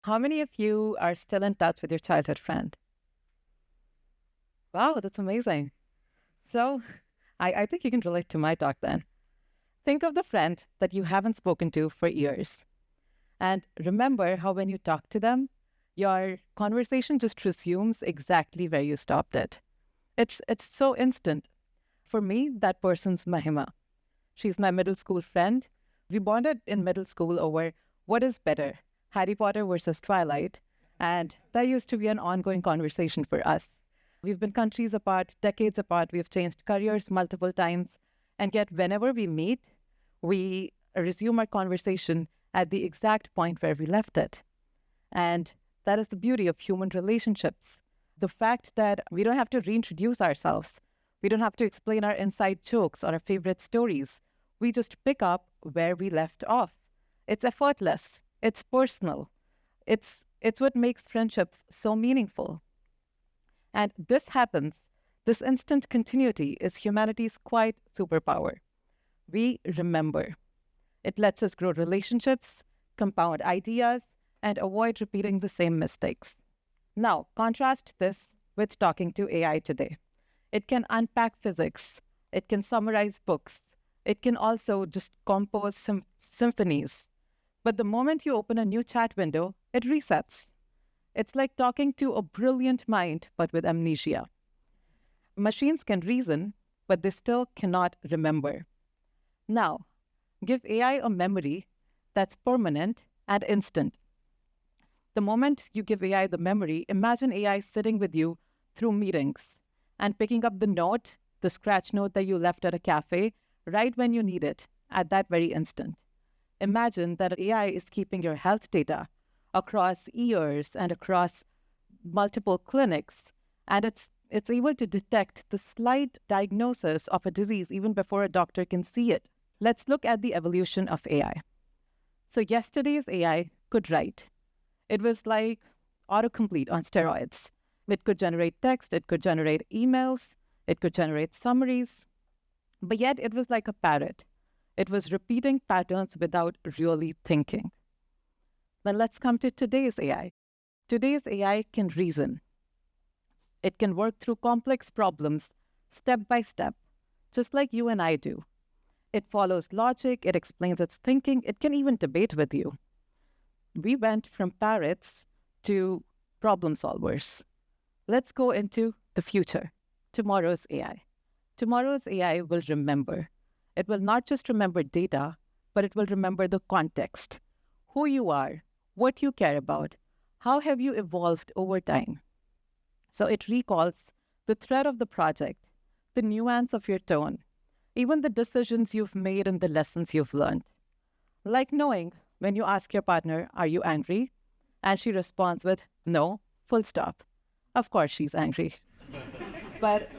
How many of you are still in touch with your childhood friend? Wow, that's amazing. So I think you can relate to my talk then. Think of the friend that you haven't spoken to for years. And remember how when you talk to them, your conversation just resumes exactly where you stopped it. It's so instant. For me, that person's Mahima. She's my middle school friend. We bonded in middle school over what is better, Harry Potter versus Twilight. And that used to be an ongoing conversation for us. We've been countries apart, decades apart. We've changed careers multiple times. And yet, whenever we meet, we resume our conversation at the exact point where we left it. And that is the beauty of human relationships. The fact that we don't have to reintroduce ourselves, we don't have to explain our inside jokes or our favorite stories. We just pick up where we left off. It's effortless, it's personal, it's what makes friendships so meaningful. And this instant continuity is humanity's quiet superpower. We remember. It lets us grow relationships, compound ideas, and avoid repeating the same mistakes. Now, contrast this with talking to AI today. It can unpack physics, it can summarize books, it can also just compose symphonies. But the moment you open a new chat window, it resets. It's like talking to a brilliant mind, but with amnesia. Machines can reason, but they still cannot remember. Now, give AI a memory that's permanent and instant. The moment you give AI the memory, imagine AI sitting with you through meetings and picking up the scratch note that you left at a cafe right when you need it at that very instant. Imagine that AI is keeping your health data across years and across multiple clinics, and it's able to detect the slight diagnosis of a disease even before a doctor can see it. Let's look at the evolution of AI. So yesterday's AI could write. It was like autocomplete on steroids. It could generate text, it could generate emails, it could generate summaries, but yet it was like a parrot. It was repeating patterns without really thinking. Then let's come to today's AI. Today's AI can reason. It can work through complex problems step by step, just like you and I do. It follows logic, it explains its thinking, it can even debate with you. We went from parrots to problem solvers. Let's go into the future, tomorrow's AI. Tomorrow's AI will remember. It will not just remember data, but it will remember the context, who you are, what you care about, how have you evolved over time. So it recalls the thread of the project, the nuance of your tone, even the decisions you've made and the lessons you've learned. Like knowing when you ask your partner, "Are you angry?" and she responds with, "No, full stop." Of course she's angry. But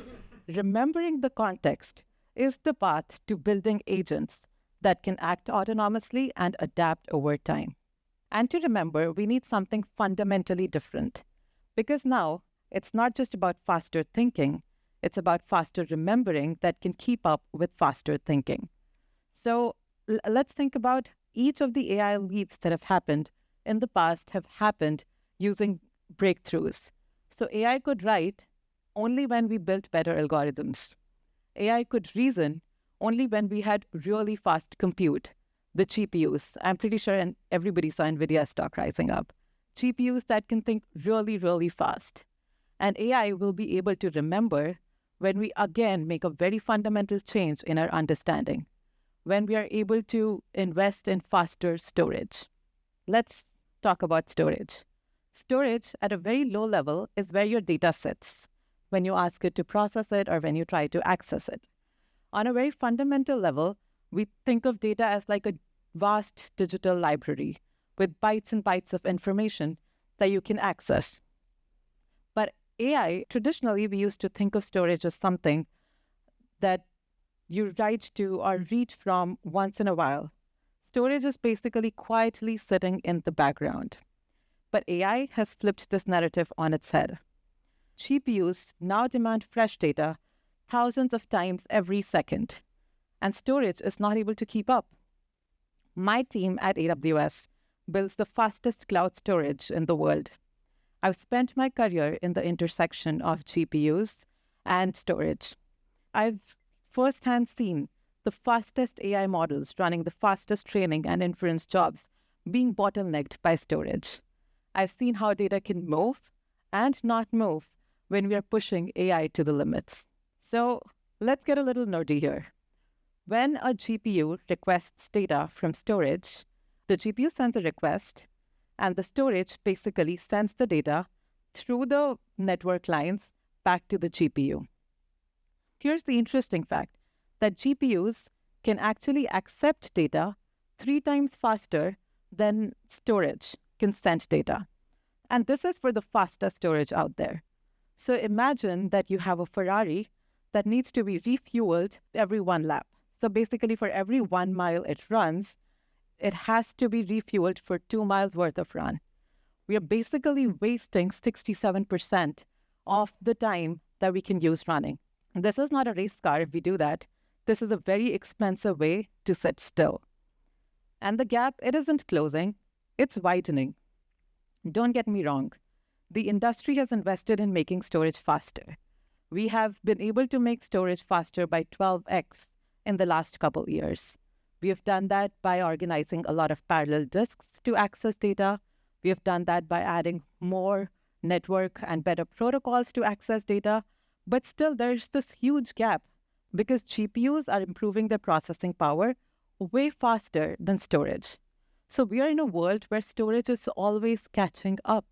remembering the context is the path to building agents that can act autonomously and adapt over time. And to remember, we need something fundamentally different. Because now, it's not just about faster thinking, it's about faster remembering that can keep up with faster thinking. So let's think about each of the AI leaps that have happened in the past have happened using breakthroughs. So AI could write only when we built better algorithms. AI could reason only when we had really fast compute, the GPUs. I'm pretty sure and everybody saw NVIDIA stock rising up. GPUs that can think really, really fast. And AI will be able to remember when we again make a very fundamental change in our understanding, when we are able to invest in faster storage. Let's talk about storage. Storage at a very low level is where your data sits when you ask it to process it or when you try to access it. On a very fundamental level, we think of data as like a vast digital library with bytes and bytes of information that you can access. But AI, traditionally, we used to think of storage as something that you write to or read from once in a while. Storage is basically quietly sitting in the background. But AI has flipped this narrative on its head. GPUs now demand fresh data thousands of times every second, and storage is not able to keep up. My team at AWS builds the fastest cloud storage in the world. I've spent my career in the intersection of GPUs and storage. I've firsthand seen the fastest AI models running the fastest training and inference jobs being bottlenecked by storage. I've seen how data can move and not move when we are pushing AI to the limits. So let's get a little nerdy here. When a GPU requests data from storage, the GPU sends a request, and the storage basically sends the data through the network lines back to the GPU. Here's the interesting fact that GPUs can actually accept data 3 times faster than storage can send data. And this is for the fastest storage out there. So imagine that you have a Ferrari that needs to be refueled every 1 lap. So basically for every 1 mile it runs, it has to be refueled for 2 miles worth of run. We are basically wasting 67% of the time that we can use running. This is not a race car if we do that. This is a very expensive way to sit still. And the gap, it isn't closing, it's widening. Don't get me wrong. The industry has invested in making storage faster. We have been able to make storage faster by 12x in the last couple years. We have done that by organizing a lot of parallel disks to access data. We have done that by adding more network and better protocols to access data. But still, there's this huge gap because GPUs are improving their processing power way faster than storage. So we are in a world where storage is always catching up.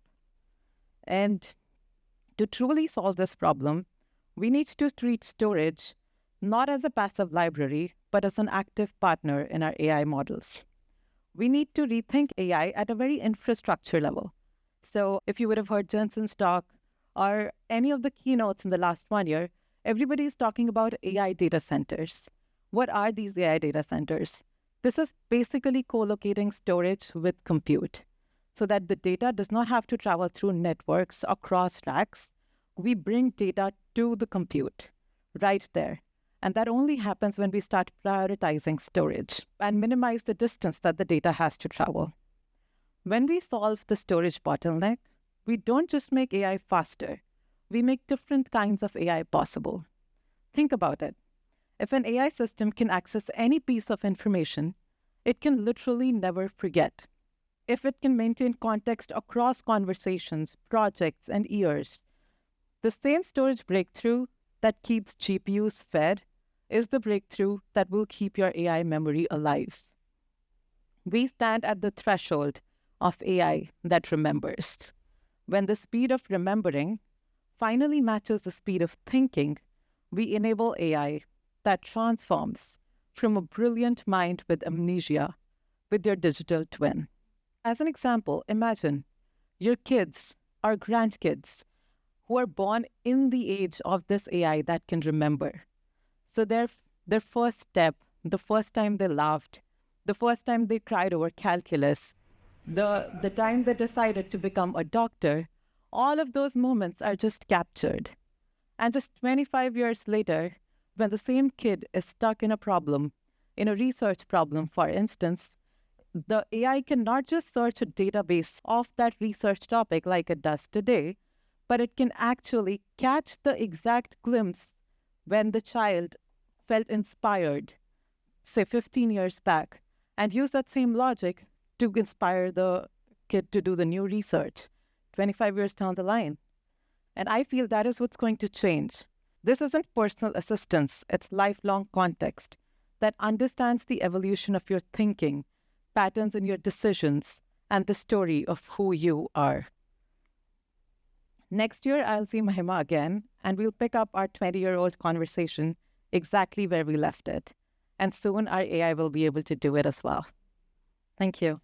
And to truly solve this problem, we need to treat storage not as a passive library, but as an active partner in our AI models. We need to rethink AI at a very infrastructure level. So if you would have heard Jensen's talk or any of the keynotes in the last 1 year, everybody is talking about AI data centers. What are these AI data centers? This is basically co-locating storage with compute so that the data does not have to travel through networks across racks. We bring data to the compute right there. And that only happens when we start prioritizing storage and minimize the distance that the data has to travel. When we solve the storage bottleneck, we don't just make AI faster, we make different kinds of AI possible. Think about it. If an AI system can access any piece of information, it can literally never forget. If it can maintain context across conversations, projects, and years, the same storage breakthrough that keeps GPUs fed is the breakthrough that will keep your AI memory alive. We stand at the threshold of AI that remembers. When the speed of remembering finally matches the speed of thinking, we enable AI that transforms from a brilliant mind with amnesia with your digital twin. As an example, imagine your kids or grandkids who are born in the age of this AI that can remember. So their first step, the first time they laughed, the first time they cried over calculus, the time they decided to become a doctor, all of those moments are just captured. And just 25 years later, when the same kid is stuck in a problem, in a research problem, for instance, the AI can not just search a database of that research topic like it does today, but it can actually catch the exact glimpse when the child felt inspired, say 15 years back, and use that same logic to inspire the kid to do the new research 25 years down the line. And I feel that is what's going to change. This isn't personal assistance, it's lifelong context that understands the evolution of your thinking, patterns in your decisions, and the story of who you are. Next year, I'll see Mahima again, and we'll pick up our 20-year-old conversation exactly where we left it. And soon our AI will be able to do it as well. Thank you.